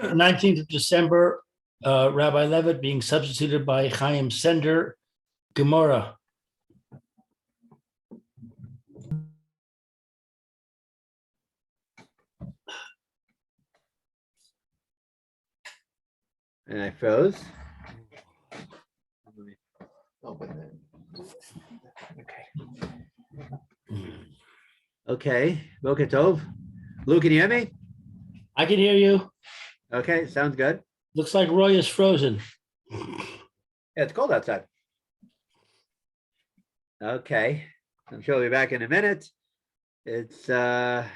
19th of December, Rabbi Levitt being substituted by Chaim Sender, Gemorrah. And I froze. Okay. Boker Tov. Lou, can you hear me? I can hear you. Okay, sounds good. Looks like Roy is frozen. Yeah, it's cold outside. Okay. I'm sure we'll be back in a minute. It's back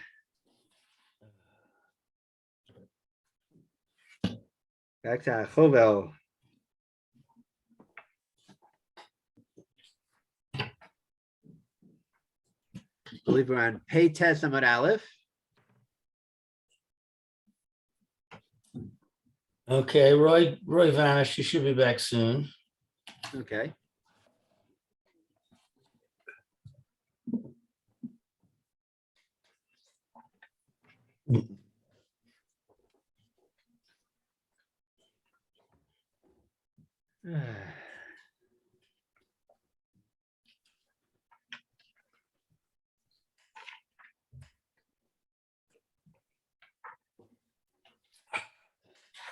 to Chovel. I believe we're on Pei Tes Amud Aleph. Okay, Roy vanished. He should be back soon. Okay.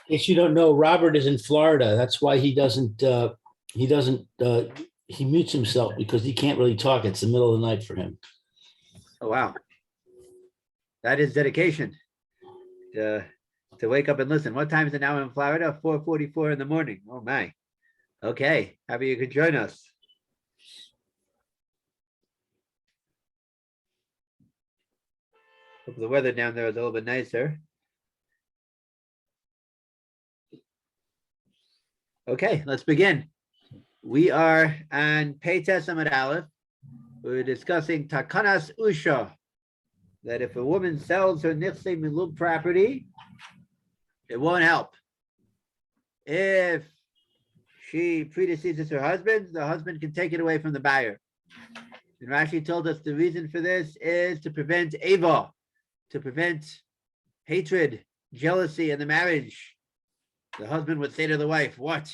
In case you don't know, Robert is in Florida. That's why he mutes himself because he can't really talk. It's the middle of the night for him. Oh, wow. That is dedication to wake up and listen. What time is it now in Florida? 4:44 in the morning. Oh, my. Okay. Happy you could join us. Hope the weather down there is a little bit nicer. Okay, let's begin. We are on Pei Tes Amud Aleph. We're discussing Takanas Usha, that if a woman sells her Nichsei Milug property, it won't help. If she predeceases her husband, the husband can take it away from the buyer. And Rashi told us the reason for this is to prevent Ava, to prevent hatred, jealousy in the marriage. The husband would say to the wife, "What?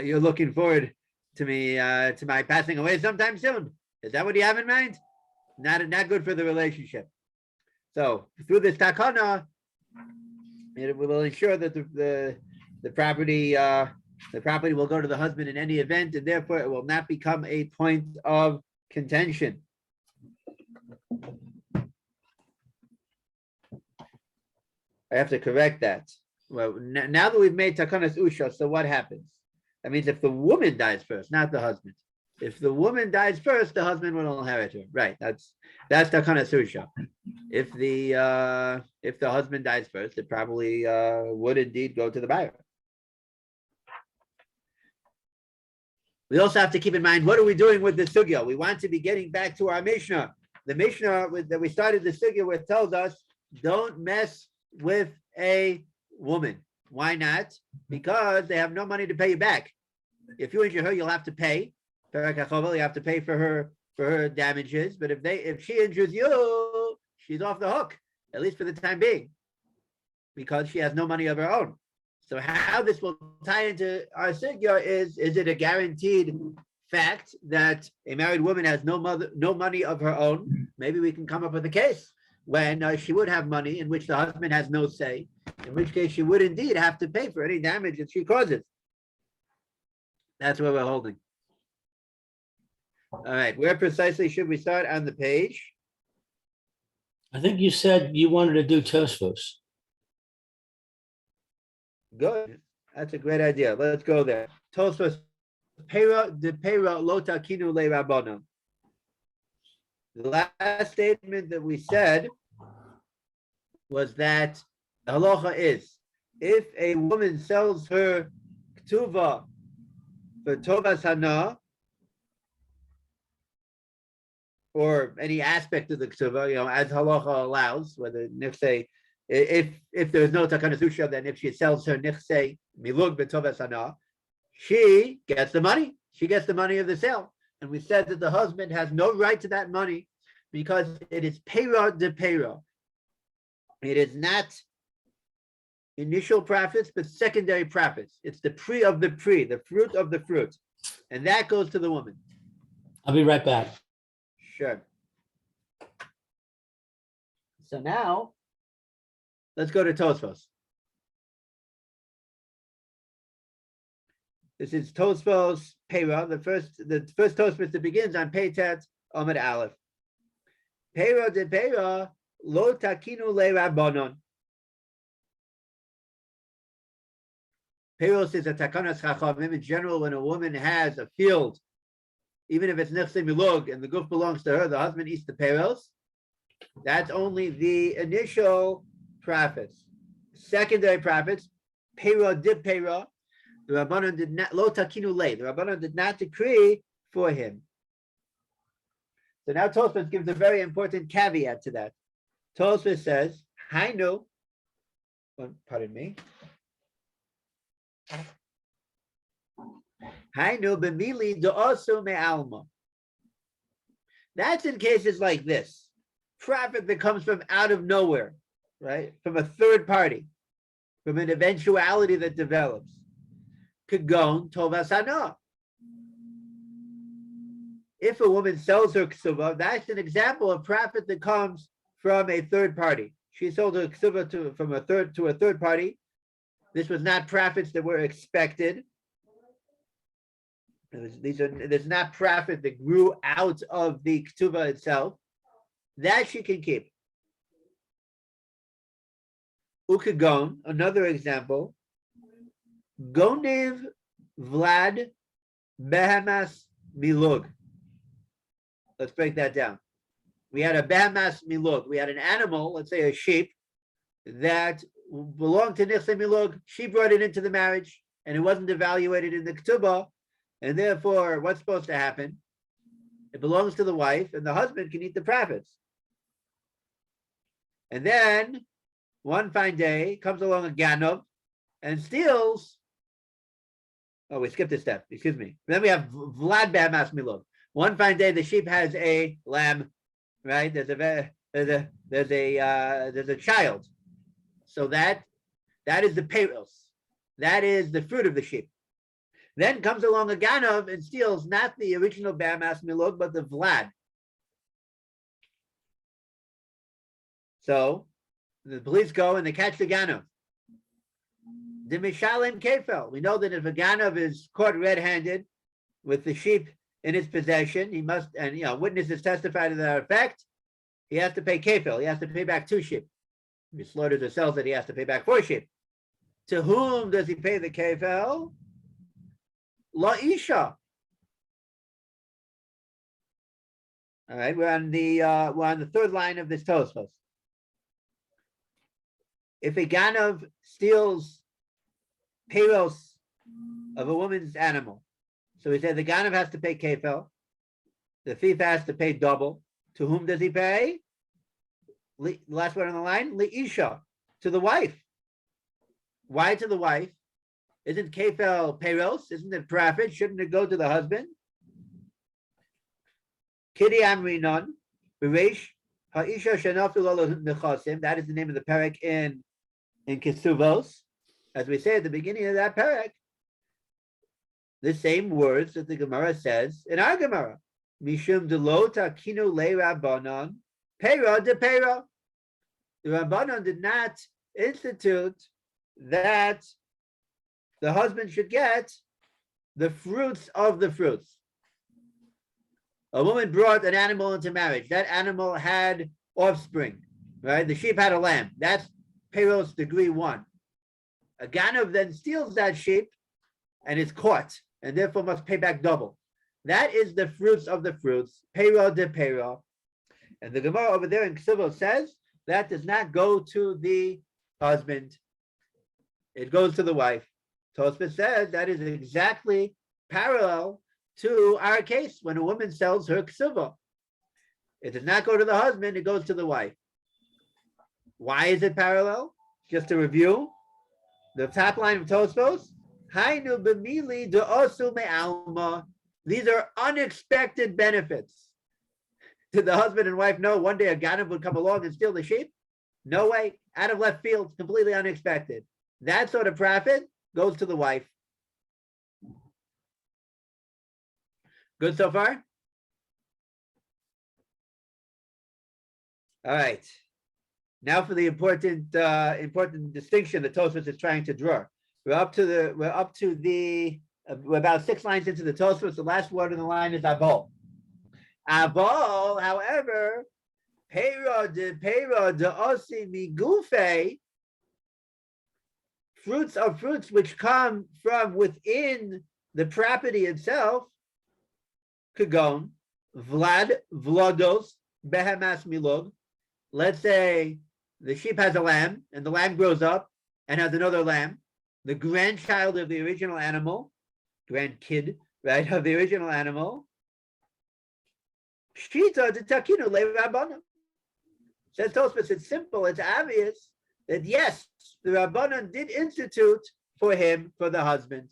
You're looking forward to me, to my passing away sometime soon? Is that what you have in mind? Not good for the relationship." So through this takana, it will ensure that the property will go to the husband in any event, and therefore it will not become a point of contention. I have to correct that. Well, now that we've made takanas usha, so what happens? That means if the woman dies first, not the husband. If the woman dies first, the husband will inherit her. Right. That's takanas usha. If the husband dies first, it probably would indeed go to the buyer. We also have to keep in mind, what are we doing with the sugya? We want to be getting back to our Mishnah. The Mishnah that we started the sugya with tells us, don't mess with a woman. Why not? Because they have no money to pay you back. If you injure her, you'll have to pay. You have to pay for her damages. But if she injures you, she's off the hook, at least for the time being, because she has no money of her own. So how this will tie into our sugya is it a guaranteed fact that a married woman has no money of her own? Maybe we can come up with a case when she would have money in which the husband has no say, in which case she would indeed have to pay for any damage that she causes. That's where we're holding. All right, where precisely should we start on the page? I think you said you wanted to do Tosfos. Good. That's a great idea. Let's go there. Tosfos, Pera de Pera Lota Kinu Le Rabbanon. The last statement that we said was that the halacha is, if a woman sells her ktuva for tovas hana, or any aspect of the ktuva, as halacha allows, whether nifsei, if there's no takanas usha, then if she sells her nifsei milug betovas hana, she gets the money. She gets the money of the sale. And we said that the husband has no right to that money because it is pera de pera. It is not initial profits, but secondary profits. It's the pre of the pre, the fruit of the fruit. And that goes to the woman. I'll be right back. Sure. So now, let's go to Tosfos. This is Tosfos Peira, the first Tosfos that begins on Peitet Amud Aleph. Peira de Peira lo takinu le rabbanon. Peira says a takanas chachamim in general, when a woman has a field, even if it's nechse milug and the goof belongs to her, the husband eats the peiros. That's only the initial profits. Secondary profits, Peira de Peira. The Rabbanon did not lo takinu le. The Rabbanon did not decree for him. So now Tosfos gives a very important caveat to that. Tosfos says, "Hainu." Pardon me. Hainu b'mili de'osu me'alma. That's in cases like this. Profit that comes from out of nowhere, right? From a third party, from an eventuality that develops. Kagon tovasana. If a woman sells her ksuba, that's an example of profit that comes from a third party. She sold her ksuba to a third party. This was not profits that were expected. There's not profit that grew out of the ksuba itself. That she can keep. Ukagon, another example. Gonev Vlad Behemas Milug. Let's break that down. We had a Behemas Milug. We had an animal, let's say a sheep, that belonged to Nichse Milug. She brought it into the marriage, and it wasn't evaluated in the Ketubah, and therefore, what's supposed to happen? It belongs to the wife, and the husband can eat the profits. And then, one fine day, comes along a Ganov and steals. Oh, we skipped a step. Excuse me. Then we have Vlad Behemas Milug. One fine day, the sheep has a lamb, right? There's a child. So that is the peiros. That is the fruit of the sheep. Then comes along a Ganov and steals not the original Behemas Milug, but the Vlad. So the police go and they catch the Ganov. The Mishalem Kefel. We know that if a Ganov is caught red-handed with the sheep in his possession, he must, and witnesses testify to that effect, he has to pay Kefel. He has to pay back 2 sheep. If he slaughters or sells it, he has to pay back 4 sheep. To whom does he pay the Kefel? La Isha. All right, we're on the third line of this Tosfos. If a Ganov steals peiros of a woman's animal, so he said the Ganov has to pay kefel, the thief has to pay double. To whom does he pay? Last one on the line, Leisha, to the wife. Why to the wife? Isn't kefel peiros? Isn't it profit? Shouldn't it go to the husband? Kidi Amrinon, Bereish, Ha'isha Shanafu Lolo Nechasim. That is the name of the parak in Kesuvos. As we say at the beginning of that parak, the same words that the Gemara says in our Gemara. Mishum delota kinu le rabbanon, peira de peira. The Rabbanon did not institute that the husband should get the fruits of the fruits. A woman brought an animal into marriage. That animal had offspring, right? The sheep had a lamb. That's peiros degree 1. A Ganov then steals that sheep and is caught, and therefore must pay back double. That is the fruits of the fruits, peira de peira. And the Gemara over there in Ksuvos says that does not go to the husband. It goes to the wife. Tosfos says that is exactly parallel to our case when a woman sells her ksuva. It does not go to the husband, it goes to the wife. Why is it parallel? Just to review, the top line of Tosfos, Hainu b'mili de'osu me'alma. These are unexpected benefits. Did the husband and wife know one day a Ganov would come along and steal the sheep? No way. Out of left field, completely unexpected. that sort of profit goes to the wife. Good so far? All right. Now for the important distinction that Tosfos is trying to draw. We're about 6 lines into the Tosfos. The last word in the line is Avol. Avol, however, Peira de osi migufe, fruits of fruits which come from within the property itself, kagon, vlados, behemas milog. Let's say the sheep has a lamb, and the lamb grows up and has another lamb, the grandchild of the original animal, grandkid, right, of the original animal. Shita de takinu le rabbanon. Says Tosfos, it's simple, it's obvious that yes, the Rabbanon did institute for him, for the husband,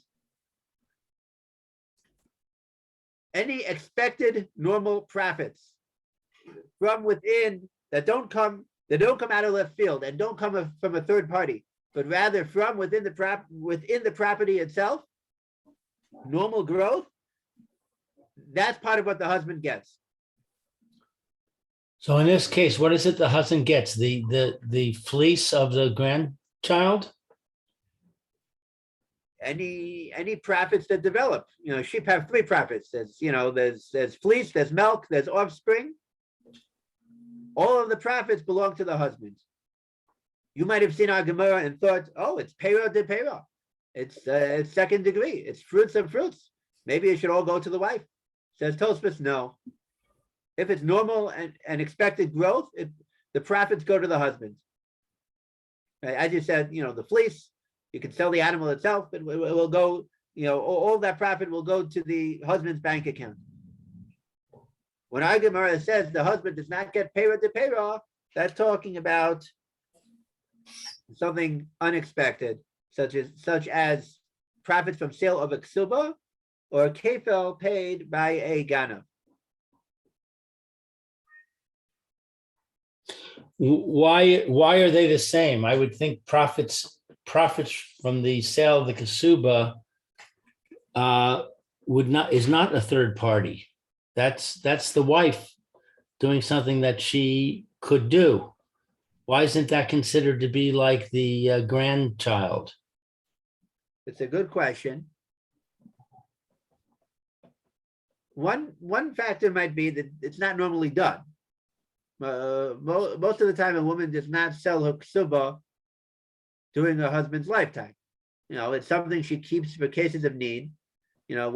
any expected normal profits from within that don't come out of left field and don't come from a third party, but rather from within the property itself, normal growth, that's part of what the husband gets. So in this case, what is it the husband gets? The fleece of the grandchild? Any profits that develop. Sheep have 3 profits. There's fleece, there's milk, there's offspring. All of the profits belong to the husband. You might have seen our Gemorrah and thought, oh, it's Peira de Peira. It's second degree. It's fruits of fruits. Maybe it should all go to the wife. Says Tosfos, no. If it's normal and expected growth, the profits go to the husband. Right? As you said, the fleece, you can sell the animal itself, but it will go, all that profit will go to the husband's bank account. When our Gemorrah says the husband does not get Peira de Peira, that's talking about something unexpected, such as profits from sale of a ksuba or a kefel paid by a ganav. Why are they the same? I would think profits from the sale of the kasuba is not a third party. That's the wife doing something that she could do. Why isn't that considered to be like the grandchild? It's a good question. One factor might be that it's not normally done. Most of the time, a woman does not sell her ksuba during her husband's lifetime. It's something she keeps for cases of need. If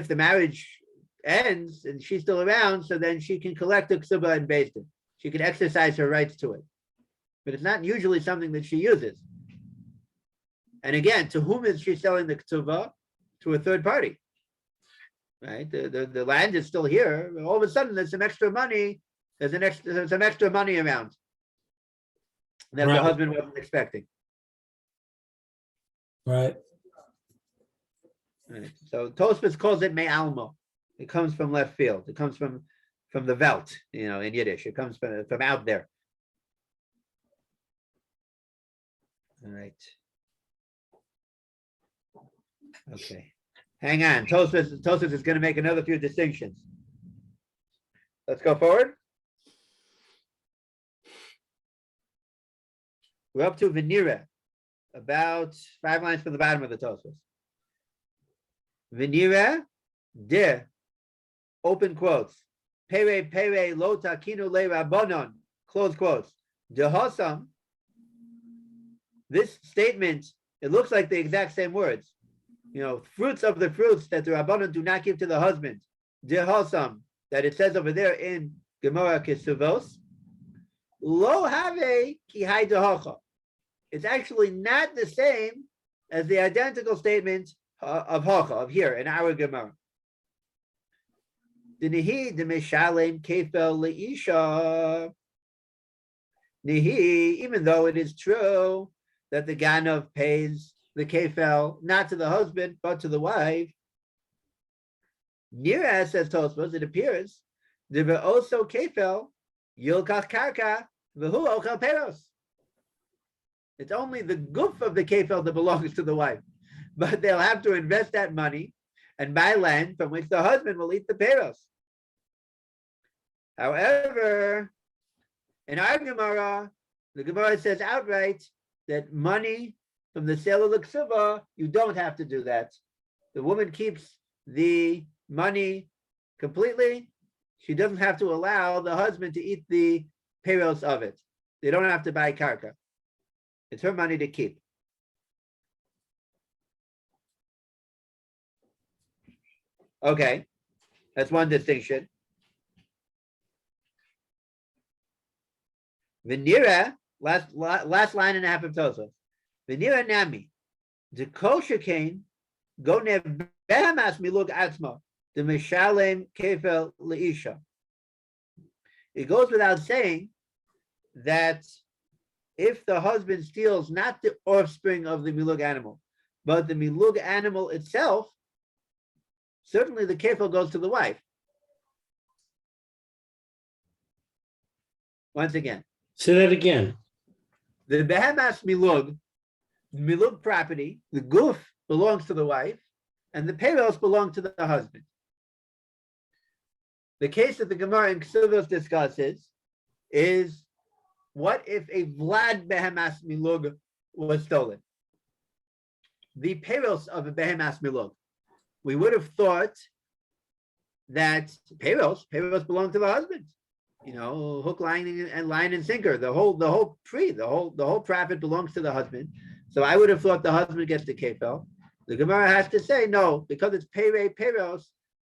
the marriage ends and she's still around, so then she can collect the ksuba and base it. She can exercise her rights to it. But it's not usually something that she uses. And again, to whom is she selling the ksuba? To a third party. Right, the land is still here. All of a sudden, there's some extra money. There's some extra money around that the husband wasn't expecting. Right. So Tosfos calls it me'almo. It comes from left field. It comes from the Welt, in Yiddish. It comes from out there. All right. Okay. Hang on. Tosfos is going to make another few distinctions. Let's go forward. We're up to Venira, about 5 lines from the bottom of the Tosfos. Venira de, open quotes, pere lo takinu le rabbonon, close quotes. Dehosam, this statement, it looks like the exact same words. Fruits of the fruits that the Rabbanon do not give to the husband. Dehosam, that it says over there in Gemorrah Kesuvos. Lo have ki hai dehocha. It's actually not the same as the identical statement of hocha, of here in our Gemorrah. Nihi de mishalem kefel leisha. Nihi, even though it is true that the ganav pays the kefel not to the husband but to the wife. Nira, says Tosfos, it appears the ve'oso kefel yilkach karka v'hu ochel peros. It's only the goof of the kefil that belongs to the wife. But they'll have to invest that money and buy land from which the husband will eat the peros. However, in our Gemorrah, the Gemorrah says outright that money from the sale of the ksuba, you don't have to do that. The woman keeps the money completely. She doesn't have to allow the husband to eat the peros of it. They don't have to buy karka. It's her money to keep. Okay, that's one distinction. Venira, last line and a half of Tosafos. Venira nami, the kosher cane, go ne behamas milug atzma, the mishalem kefel leisha. It goes without saying that if the husband steals not the offspring of the milug animal, but the milug animal itself, certainly the kefil goes to the wife. Once again. Say that again. The behemas milug property, the goof belongs to the wife, and the peros belong to the husband. The case that the Gemara in Ksuvos discusses is, what if a Vlad behemas milug was stolen? The peros of a behemas milug. We would have thought that peros belong to the husband. You know, hook, line, and sinker. The whole profit belongs to the husband. So I would have thought the husband gets the kefil. The Gemara has to say no, because it's peros.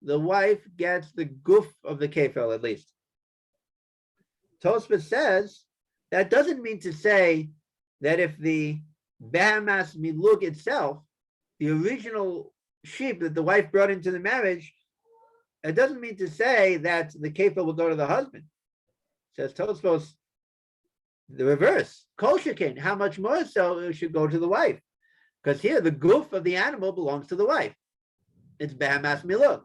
The wife gets the goof of the kefil at least. Tosfos says that doesn't mean to say that if the behemas milug itself, the original sheep that the wife brought into the marriage, it doesn't mean to say that the kefil will go to the husband. Says Tosfos, the reverse. Kol shekin, how much more so it should go to the wife? Because here the goof of the animal belongs to the wife. It's behemas milug.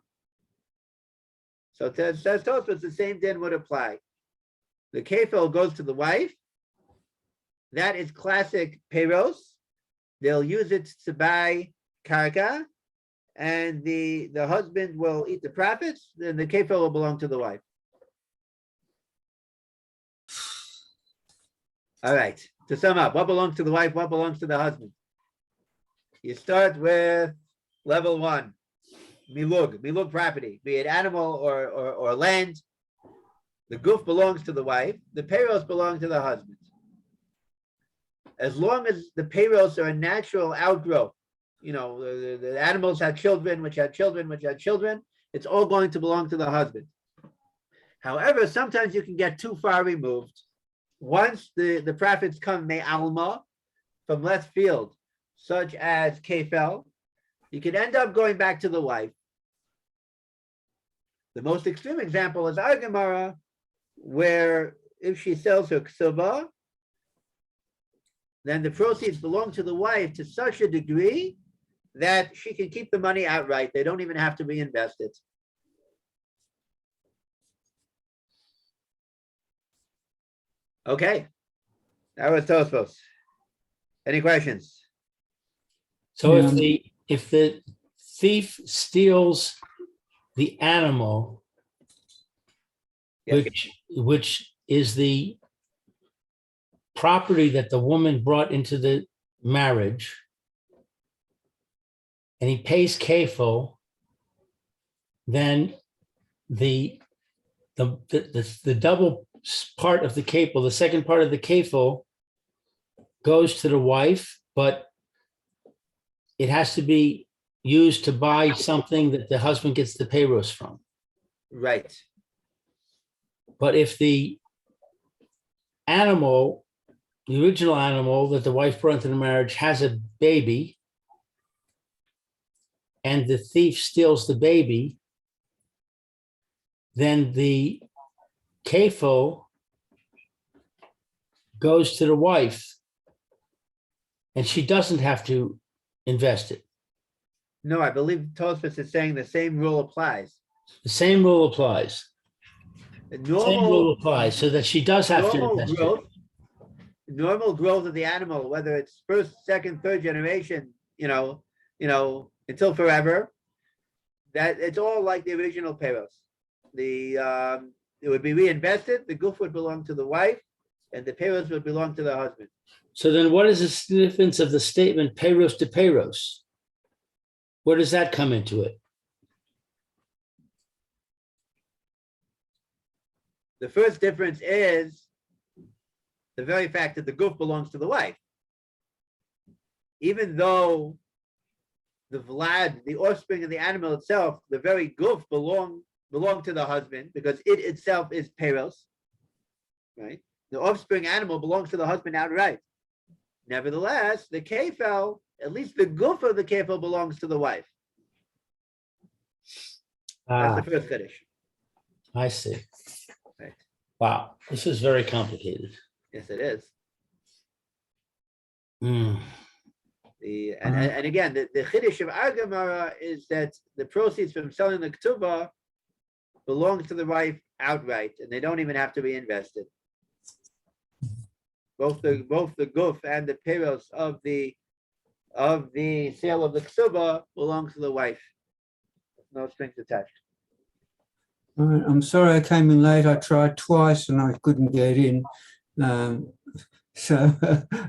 So says Tosfos, the same din would apply. The kefil goes to the wife. That is classic peros. They'll use it to buy karka, and the husband will eat the profits. Then the kefil will belong to the wife. All right. To sum up, what belongs to the wife? What belongs to the husband? You start with level 1, milug property, be it animal or land. The goof belongs to the wife. The peros belong to the husband. As long as the peros are a natural outgrowth, you know, the animals had children, which had children, which had children, it's all going to belong to the husband. However, sometimes you can get too far removed. Once the profits come me'alma, from left field, such as kefel, you can end up going back to the wife. The most extreme example is our Gemorrah, where if she sells her ksuba, then the proceeds belong to the wife to such a degree that she can keep the money outright. They don't even have to reinvest it. Okay, that was Tosfos. Any questions? So if the thief steals the animal, Yes. which is the property that the woman brought into the marriage, and he pays kefil, then the double part of the kefil, the second part of the kefil, goes to the wife, but it has to be used to buy something that the husband gets the peros from. Right. But if the animal, the original animal that the wife brought into the marriage, has a baby, and the thief steals the baby, then the kefil goes to the wife, and she doesn't have to invest it. No, I believe Tosfos is saying the same rule applies. The same rule applies. The Same rule applies, so that she does have to normal invest growth, it. normal growth of the animal, whether it's first, second, third generation, until forever, that it's all like the original peros. It would be reinvested. The goof would belong to the wife, and the peros would belong to the husband. So then what is the significance of the statement peros to peros? Where does that come into it? The first difference is the very fact that the goof belongs to the wife. Even though the vlad, the offspring of the animal itself, the very goof belong to the husband because it itself is peros, right? The offspring animal belongs to the husband outright. Nevertheless, the kefel, at least the goof of the kefel belongs to the wife. That's the first Kaddish. I see. Right. Wow, this is very complicated. Yes, it is. Mm. And again, the Chiddush of our Gemorrah is that the proceeds from selling the ketubah belong to the wife outright, and they don't even have to be invested. Both the goof and the peros of the sale of the ketubah belongs to the wife. No strings attached. All right, I'm sorry I came in late. I tried twice and I couldn't get in. So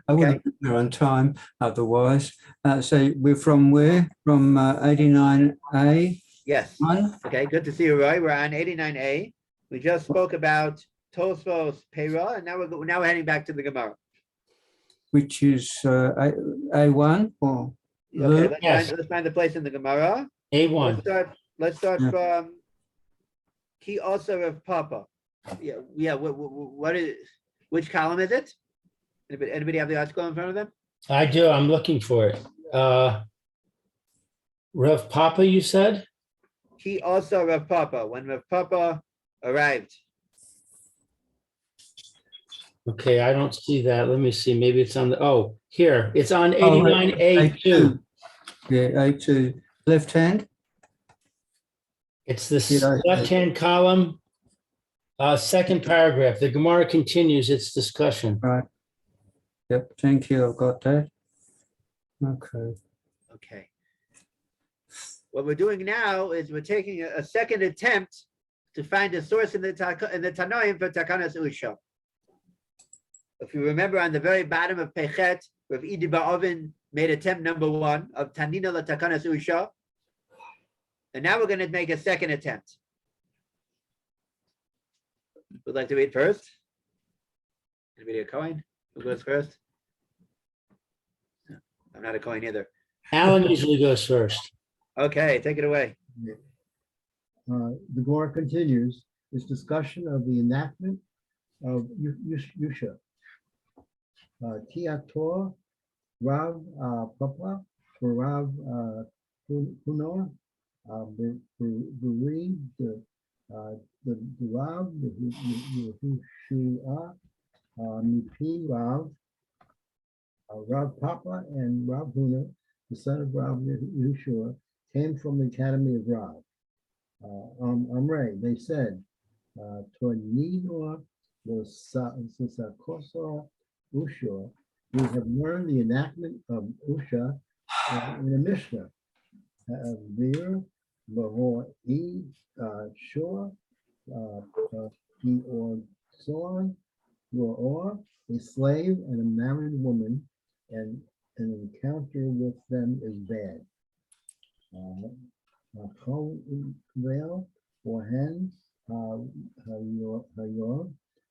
I would have been there on time otherwise. So we're from where? From 89A? Yes. Okay, good to see you, Roy. We're on 89A. We just spoke about Tosfos Peira, and now we're heading back to the Gemara. Which is A1 or okay? Yes. Let's find the place in the Gemara. A1. Let's start from Ki also of Papa. Yeah. What is? Which column is it? Anybody have the article in front of them? I do. I'm looking for it. Rav Papa, you said? He also Rav Papa. When Rav Papa arrived. Okay, I don't see that. Let me see. Maybe it's on the, here. It's on 89A2. Yeah, A2. Left hand? It's the left-hand column, second paragraph. The Gemara continues its discussion. Right. Yep, thank you. I've got that. Okay. What we're doing now is we're taking a second attempt to find a source in the Tanoim for Takanas Usha. If you remember, on the very bottom of Pechet, Rav Idi Ba'ovin made attempt number 1 of Tanina la Takanas Usha. And now we're going to make a second attempt. Would like to read first? Anybody a Kohen? Who goes first? No, I'm not a Kohen either. Alan usually goes first. Okay, take it away. The Gemara continues its discussion of the enactment of Yusha. Tiator, Rav Papa, for Rav Hunor, Buri, the Rav, the Yehoshua, Mipi Rav, Rav Papa, and Rav Hunor, the son of Rav Yehoshua, came from the academy of Rav. Amrei, they said, Tornidor was Sakoso Usha. We have learned the enactment of Usha in a Mishnah. Vir, Lahor, E, Shor, he or Son, or a slave and a married woman, and an encounter with them is bad. Veil or hen,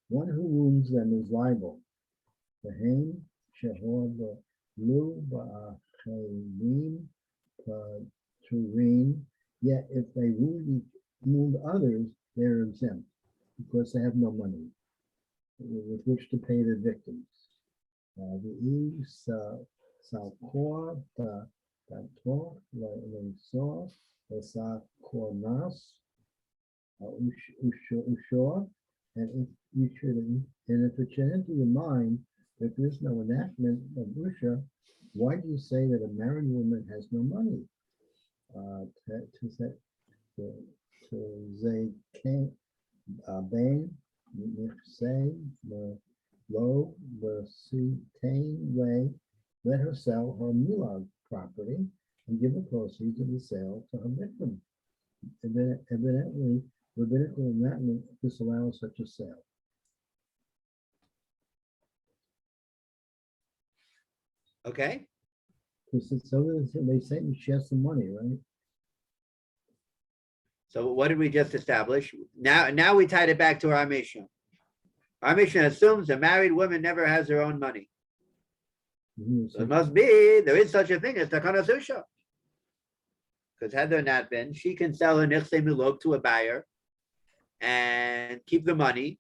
one who wounds them is liable. The hen, shehor the lu ba'achayim turin. Yet if they wound others, they're exempt because they have no money with which to pay the victims. The salkor Tator, Lenso, Sakornas, Ushor, and if it should enter your mind that there is no enactment of Usha, why do you say that a married woman has no money? They can't Bain, Nichse, Lo Tain way, let her sell her Milog property and give the proceeds of the sale to her victim. Evidently, rabbinical enactment disallows such a sale. Okay, So they say she has some money, right? so what did we just establish? Now we tied it back to our Mishnah. Our Mishnah assumes a married woman never has her own money. So it must be, there is such a thing as Takanas Usha. Because had there not been, she can sell her Nichsei Milog to a buyer and keep the money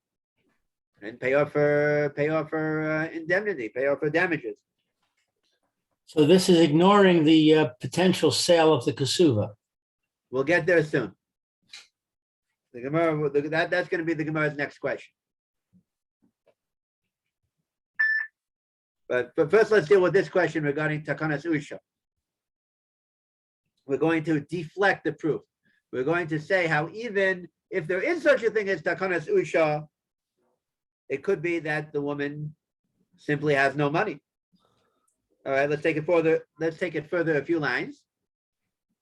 and pay off her indemnity, pay off her damages. So this is ignoring the potential sale of the Kasuva. We'll get there soon. The Gemara, that's going to be the Gemara's next question. But first, let's deal with this question regarding Takanas Usha. We're going to deflect the proof. We're going to say how even if there is such a thing as Takanas Usha, it could be that the woman simply has no money. All right, let's take it further. Let's take it further a few lines.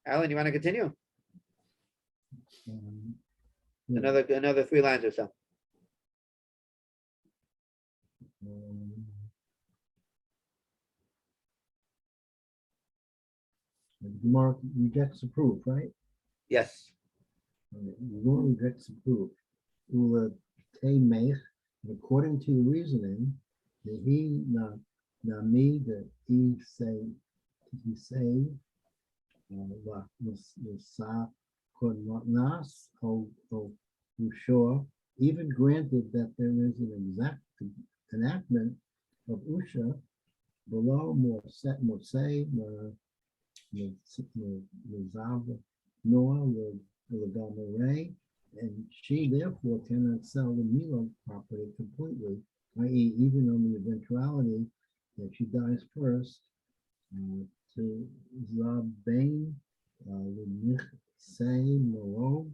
Alan, you want to continue? Another 3 lines or so. Gemara rejects the proof, right? Yes. Gemara rejects the proof. Ula te mech, according to your reasoning, the he na me the he say la sa nas o Usha, even granted that there is an exact enactment of Usha below more set more say and she therefore cannot sell the Milo property completely, i.e., even on the eventuality that she dies first, to Zabain say Moro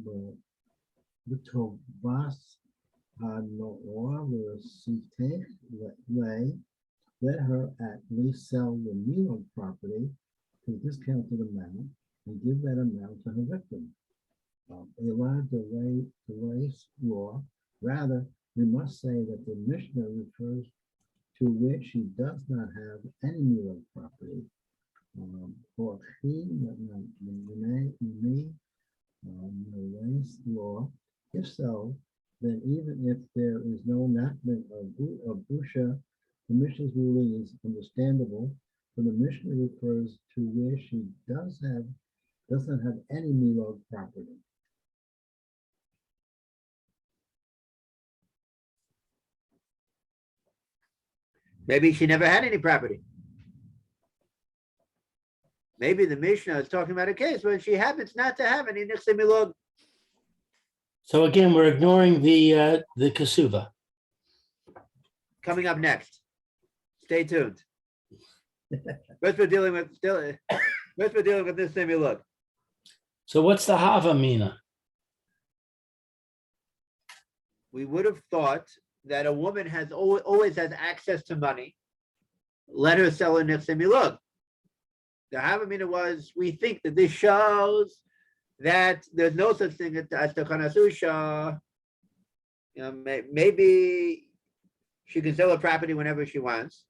the Tobas Noor lay. Let her at least sell the Milo property to a discounted amount and give that amount to her victim. Allowed to raise law. Rather, we must say that the Mishnah refers to which she does not have any Milo property. For he raise law. If so, then even if there is no enactment of Usha, the Mishnah's ruling is understandable, for the Mishnah refers to where she does not have any Milo property. Maybe she never had any property. Maybe the Mishnah is talking about a case where she happens not to have any Nichsei Milog. So again, we're ignoring the Kasuva. Coming up next. Stay tuned. First, we're dealing with this Nichsei Milog. So what's the Hava Mina? We would have thought that a woman always has access to money. Let her sell her Nichsei Milog. The Havamina was, we think that this shows that there's no such thing as Takanas Usha. Maybe she can sell her property whenever she wants.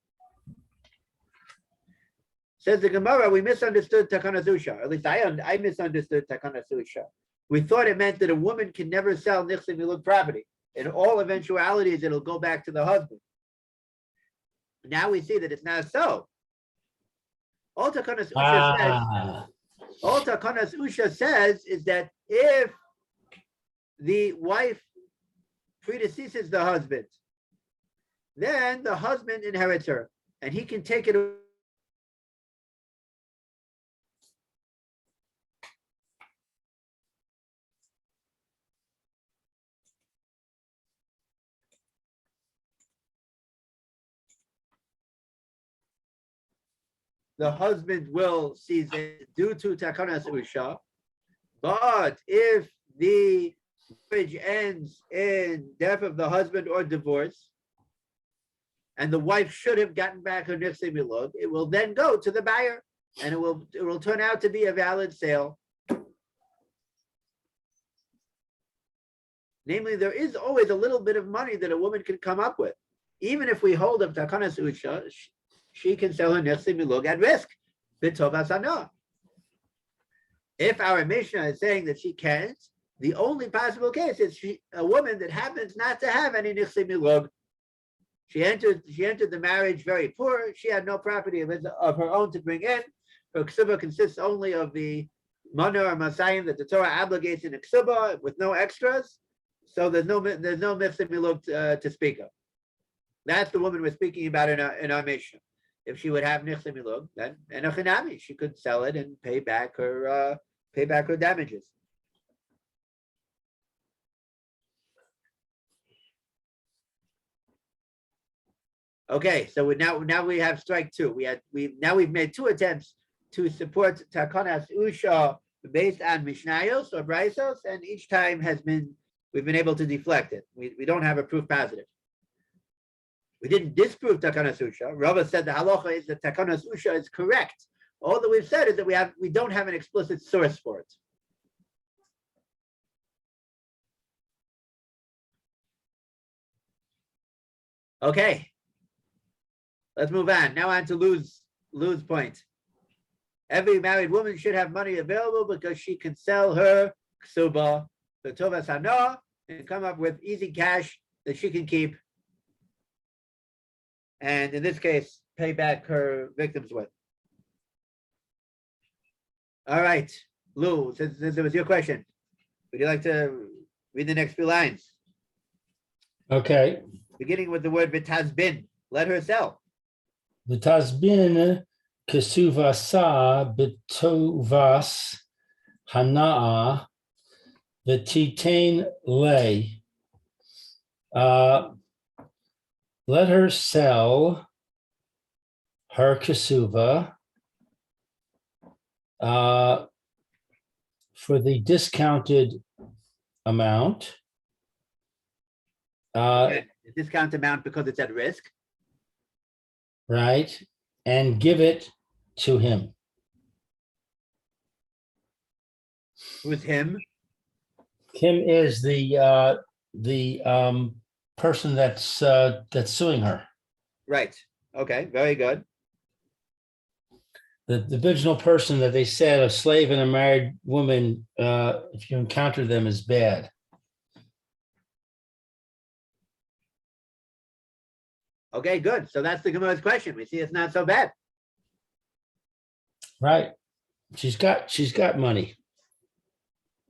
Says the Gemara, we misunderstood Takanas Usha. At least I misunderstood Takanas Usha. We thought it meant that a woman can never sell Nichsei Milog property. In all eventualities, it'll go back to the husband. Now we see that it's not so. All Takanas Usha says is that if the wife predeceases the husband, then the husband inherits her, and he can take it away. The husband will seize it due to Takanas Usha. But if the marriage ends in death of the husband or divorce, and the wife should have gotten back her nichse milug, it will then go to the buyer, and it will turn out to be a valid sale. Namely, there is always a little bit of money that a woman can come up with. Even if we hold up takanas usha, she can sell her nichse milug at risk. B'tovas hana. If our Mishnah is saying that she can't, the only possible case is a woman that happens not to have any nichse milug. She entered the marriage very poor. She had no property of her own to bring in. Her ksuba consists only of the mana or masayim that the Torah obligates in a ksuba with no extras. So there's no nichse milug to speak of. That's the woman we're speaking about in our Mishnah. If she would have nichse milug, then enochinami, she could sell it and pay back her damages. Okay, so now we have strike two. We've made two attempts to support takanas usha based on mishnayos or braisos, and each time we've been able to deflect it. We don't have a proof positive. We didn't disprove takanas usha. Rava said the halacha is that takanas usha is correct. All that we've said is that we don't have an explicit source for it. Okay, let's move on. Now on to Lou's point. Every married woman should have money available because she can sell her ksuba, the tovas hana, and come up with easy cash that she can keep. And in this case, pay back her victims with. All right, Lou, since it was your question, would you like to read the next few lines? Okay. Beginning with the word v'tazbin, let her sell. V'tazbin kesuvasa betovas hana'a v'titain lay. Let her sell her kesuva for the discounted amount. The discount amount because it's at risk. Right, and give it to him. Who's him? Him is the person that's suing her. Right. Okay, very good. The original person that they said a slave and a married woman, if you encounter them, is bad. Okay, good. So that's the Gemorrah's question. We see it's not so bad. Right. She's got money.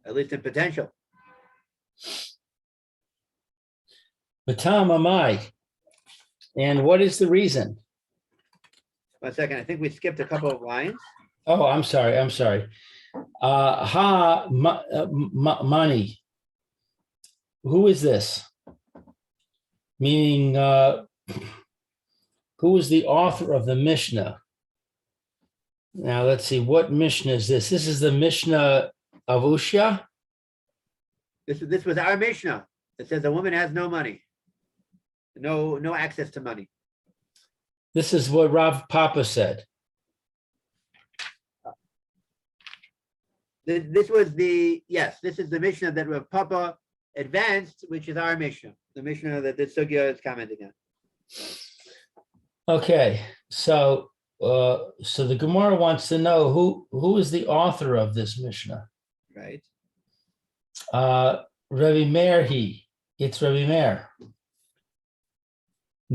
At least in potential. Batam Amai. And what is the reason? 1 second. I think we skipped a couple of lines. Oh, I'm sorry. Money. Who is this? Meaning, who is the author of the Mishnah? Now, let's see. What Mishnah is this? This is the Mishnah of Ushya? This was our Mishnah. It says a woman has no money. No access to money. This is what Rav Papa said. This is the Mishnah that Rav Papa advanced, which is our Mishnah. The Mishnah that this Sugya is commenting on. Okay, so the Gemorrah wants to know who is the author of this Mishnah. Right. Rabbi Meir it's Rabbi Meir.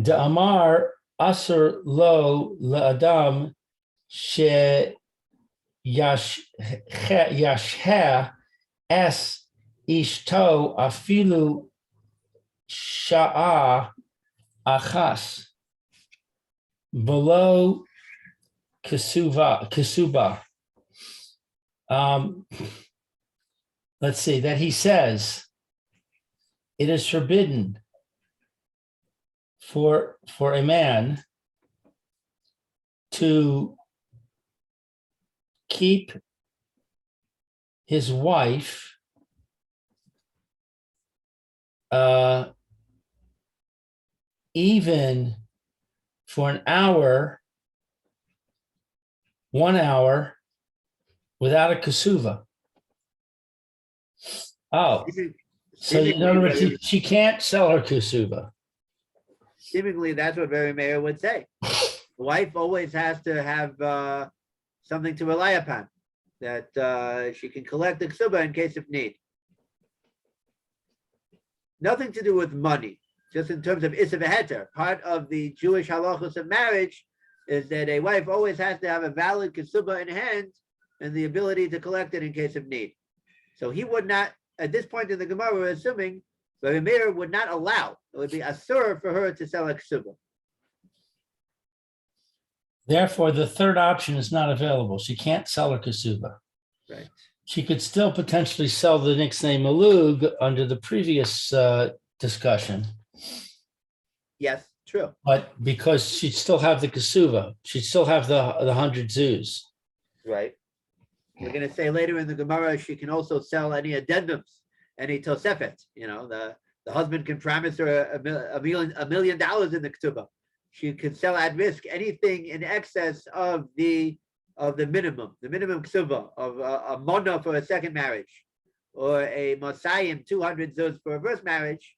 De Amar Asur Lo La'adam She Yashha Es Ishto Afilu Sha'a Achas below Kesuba. Let's see, that he says it is forbidden for a man to keep his wife even for an hour, 1 hour, without a kasuva. Oh, so in other words, she can't sell her kasuva. Seemingly, that's what Very Mayor would say. The wife always has to have something to rely upon, that she can collect the ksuba in case of need. Nothing to do with money, just in terms of Issa v'heter. Part of the Jewish halachos of marriage is that a wife always has to have a valid ksuba in hand and the ability to collect it in case of need. So he would not, at this point in the Gemara, we're assuming Rabbi Meir would not allow, it would be asur for her to sell a ksuba. Therefore, the third option is not available. She can't sell her kasuba. Right. She could still potentially sell the nickname malug under the previous discussion, Yes, true. but because she'd still have the kasuva, she'd still have the 100 zoos. Right. We're going to say later in the Gemara, she can also sell any addendums, any tosefet. You know, the husband can promise her $1 million in the ketubah. She can sell at risk anything in excess of the minimum ketubah of a mona for a second marriage, or a mosayim 200 zuz for a first marriage.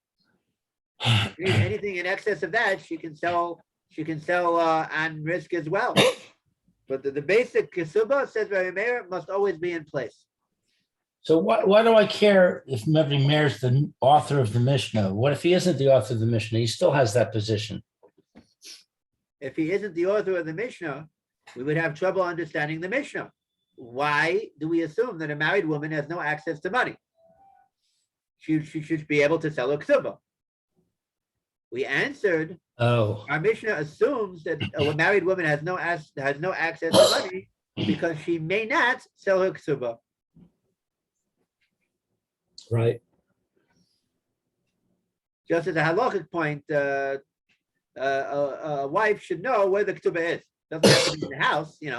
Anything in excess of that, she can sell on risk as well. But the basic ketubah, says Rabbi Meir, must always be in place. So why do I care if Rabbi Meir's the author of the Mishnah? What if he isn't the author of the Mishnah? He still has that position. If he isn't the author of the Mishnah, we would have trouble understanding the Mishnah. Why do we assume that a married woman has no access to money? She should be able to sell a ketubah. We answered, our Mishnah assumes that a married woman has no access to money because she may not sell her ketubah. Right. Just as a halachic point, a wife should know where the ketubah is. Doesn't have to be in the house, you know.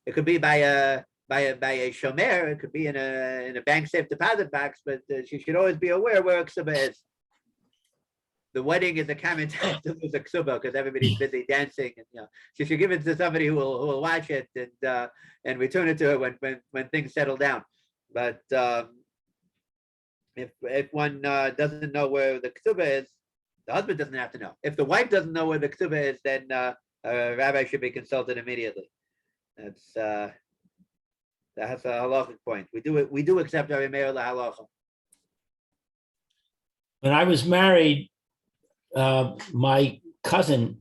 It could be by a shomer. It could be in a bank safe deposit box, but she should always be aware where a ketubah is. The wedding is a common time to lose a ketubah because everybody's busy dancing, and you know she should give it to somebody who will watch it and return it to her when things settle down. But if one doesn't know where the ketubah is, the husband doesn't have to know. If the wife doesn't know where the ketubah is, then a rabbi should be consulted immediately. That's a halachic point. We do accept our Meir lahalacha. When I was married, my cousin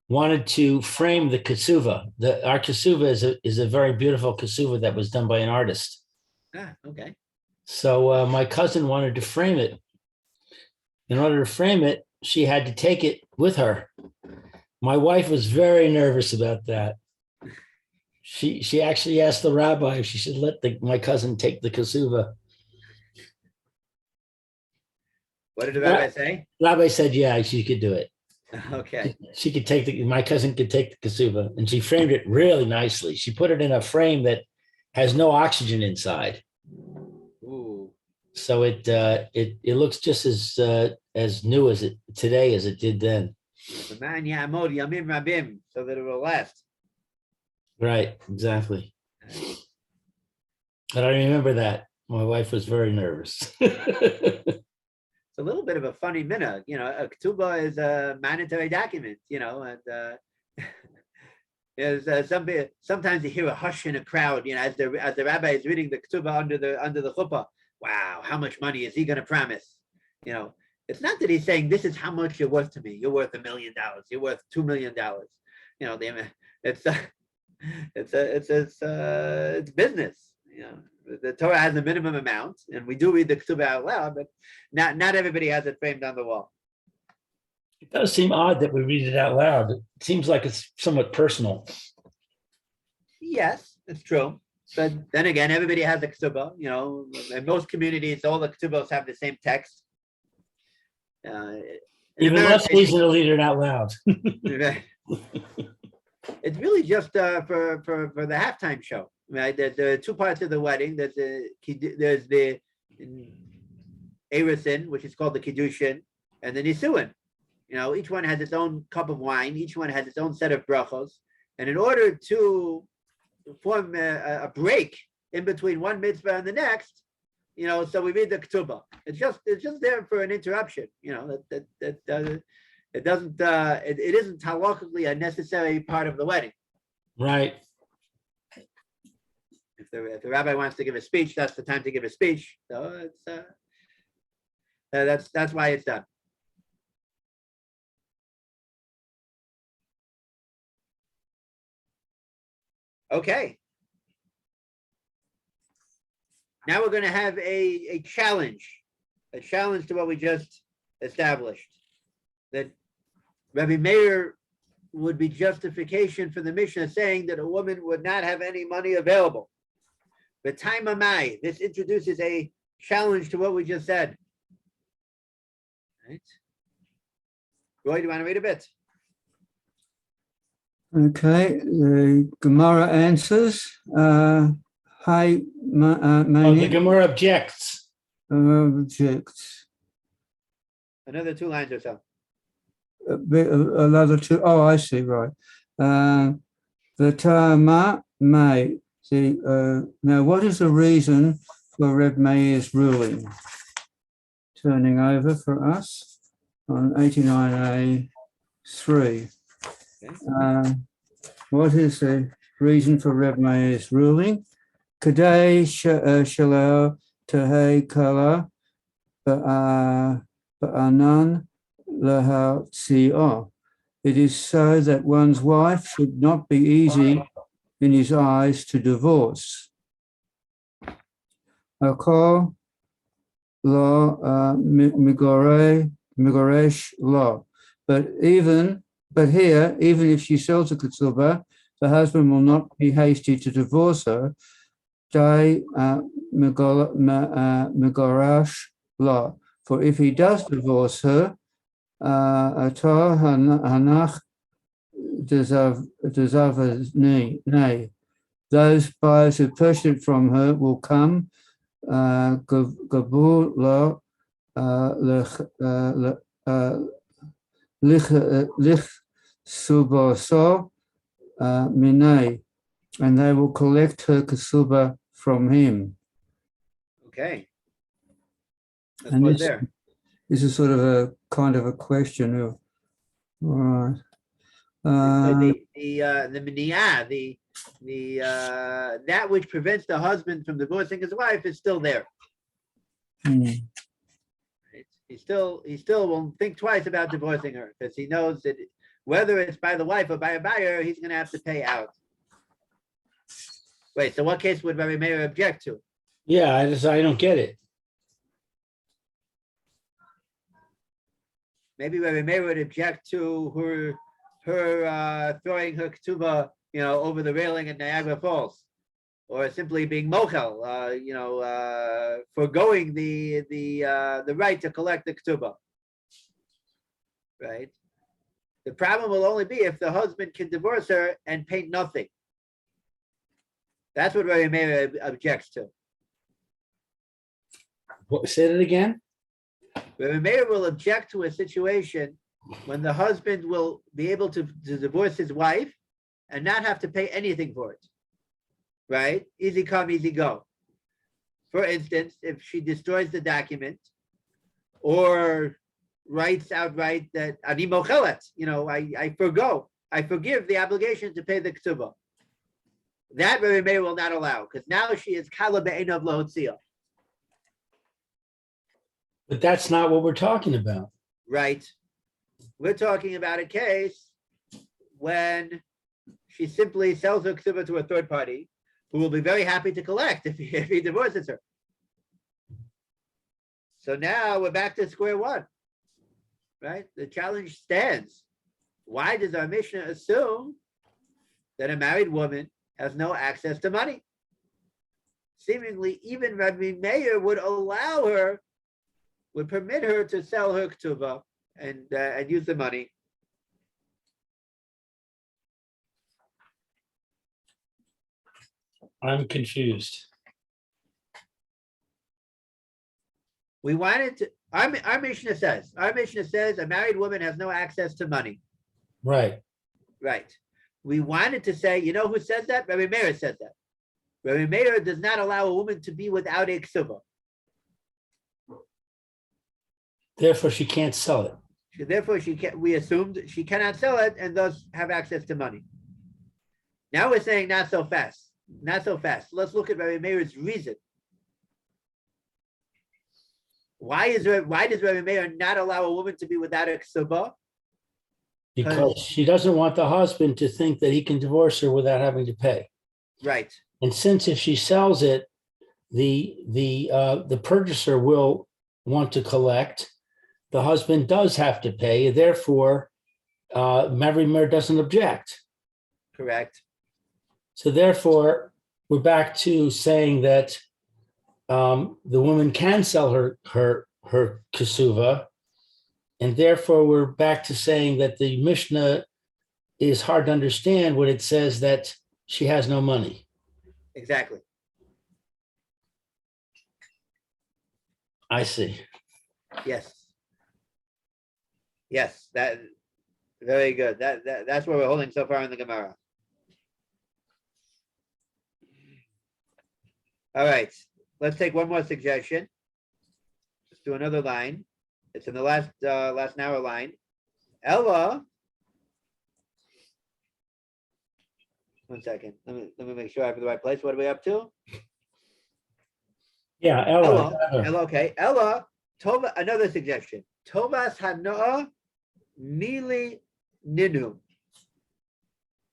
wanted to frame the kasuva. Our kasuva is a very beautiful kasuva that was done by an artist. Okay. So my cousin wanted to frame it. In order to frame it, she had to take it with her. My wife was very nervous about that. She actually asked the rabbi if she should let my cousin take the kasuva. What did the rabbi say? Rabbi said, yeah, she could do it. Okay. She could my cousin could take the kasuva, and she framed it really nicely. She put it in a frame that has no oxygen inside. Ooh. So it looks just as new as it today as it did then. So that it will last. Right, exactly. But I remember that. My wife was very nervous. It's a little bit of a funny minhag, you know. A ketubah is a mandatory document, you know, and sometimes you hear a hush in a crowd, you know, as the rabbi is reading the ketubah under the chuppah. Wow, how much money is he going to promise? You know, it's not that he's saying this is how much you're worth to me. You're worth $1 million. You're worth $2 million. You know, it's business. You know, the Torah has a minimum amount, and we do read the ketubah out loud, but not everybody has it framed on the wall. It does seem odd that we read it out loud. It seems like it's somewhat personal. Yes, it's true. But then again, everybody has a ketubah. You know, in most communities, all the ketubahs have the same text. Even less reason to read it out loud. It's really just for the halftime show. Right? There are two parts of the wedding. There's the Erusin, which is called the Kiddushin, and the Nisuin. Each one has its own cup of wine. Each one has its own set of brachos. And in order to form a break in between one mitzvah and the next, so we read the ketubah. It's just there for an interruption. It isn't halachically a necessary part of the wedding. Right. If the rabbi wants to give a speech, that's the time to give a speech. So that's why it's done. Okay. Now we're going to have a challenge to what we just established. That Rabbi Meir would be justification for the Mishnah saying that a woman would not have any money available. But time amai, this introduces a challenge to what we just said. Right? Roy, do you want to read a bit? Okay, the Gemorrah answers. The Gemorrah objects. Objects. Another 2 lines or so. Another 2. Oh, I see. Right. The Tama may. See. Now, what is the reason for Reb Meir's ruling? Turning over for us on 89A3. What is the reason for Reb Meir's ruling? Kadei shalal tehei kala ba'anan lahal tzio. It is so that one's wife should not be easy in his eyes to divorce. Akol lo migoresh lo. But here, even if she sells a ketubah, the husband will not be hasty to divorce her. Dai migorash lo. For if he does divorce her, atar hanach dezav those buyers who purchase it from her will come gabur lo lich suboso minay, and they will collect her kasuba from him. Okay. Let's And pause there. this is sort of a kind of a question of, all right. The miniyah, that which prevents the husband from divorcing his wife is still there. Right? He still won't think twice about divorcing her because he knows that whether it's by the wife or by a buyer, he's going to have to pay out. Wait, so what case would Rabbi Meir object to? Yeah, I don't get it. Maybe Rabbi Meir would object to her throwing her ketubah, over the railing at Niagara Falls, or simply being mochel, forgoing the right to collect the ketubah. Right. The problem will only be if the husband can divorce her and pay nothing. That's what Rabbi Meir objects to. Say it again. Rabbi Meir will object to a situation when the husband will be able to divorce his wife and not have to pay anything for it. Right? Easy come, easy go. For instance, if she destroys the document or writes outright that ani mochelet, I forgive the obligation to pay the ketubah. That Rabbi Meir will not allow, because now she is kala be'enav lohotzia. But that's not what we're talking about. Right. We're talking about a case when she simply sells her ketubah to a third party who will be very happy to collect if he divorces her. So now we're back to square one, right? The challenge stands. Why does our Mishnah assume that a married woman has no access to money? Seemingly, even Rabbi Meir would permit her to sell her ketubah and use the money. I'm confused. We wanted to Our Mishnah says a married woman has no access to money. Right. Right. We wanted to say, you know who says that? Rabbi Meir says that. Rabbi Meir does not allow a woman to be without a ksuba. Therefore, she can't sell it. Therefore, we assumed she cannot sell it and thus have access to money. Now we're saying not so fast. Not so fast. Let's look at Rabbi Meir's reason. Why does Rabbi Meir not allow a woman to be without a ksuba? Because she doesn't want the husband to think that he can divorce her without having to pay. Right. And since if she sells it, the purchaser will want to collect. The husband does have to pay. Therefore, Rabbi Meir doesn't object. Correct. So therefore, we're back to saying that the woman can sell her kasuva, and therefore we're back to saying that the Mishnah is hard to understand when it says that she has no money. Exactly. I see. Yes. Yes. That very good. That's what we're holding so far in the Gemara. All right. Let's take one more suggestion. Let's do another line. It's in the last narrow line. Ella. One second. Let me make sure I have the right place. What are we up to? Yeah, Ella. Ella, okay. Ella, Tova, another suggestion. Tovas hanoah mili ninu.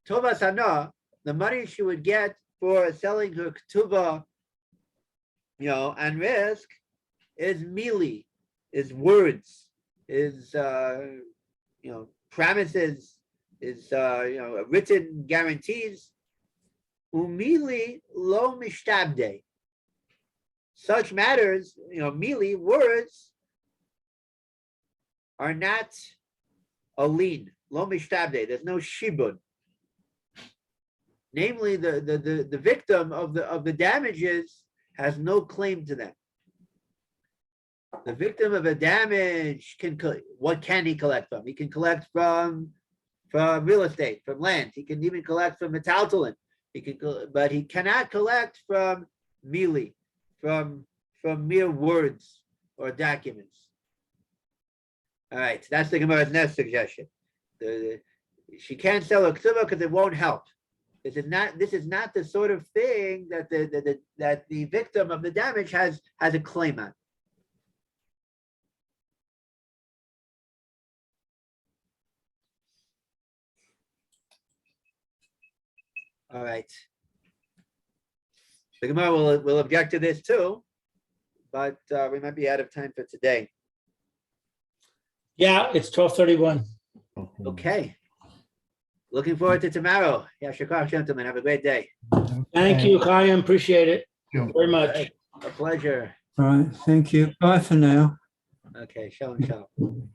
Tovas hanoah, the money she would get for selling her ketubah, and risk is mili, is words, is promises, is written guarantees. Umili lo mishtabde. Such matters, mili, words, are not a lien. Lo mishtabde. There's no shibud. Namely, the victim of the damages has no claim to them. The victim of a damage what can he collect from? He can collect from real estate, from land. He can even collect from metaltalin. But he cannot collect from mili, from mere words or documents. All right, that's the Gemara's next suggestion. She can't sell a ksuba because it won't help. This is not the sort of thing that the victim of the damage has a claim on. All right. The Gemara will object to this too, but we might be out of time for today. Yeah, it's 12:31. Okay. Looking forward to tomorrow. Yeah, Shakar, gentlemen. Have a great day. Thank you, Chaim. Appreciate it Sure. very much. A pleasure. All right, thank you. Bye for now. Okay, shalom, shalom.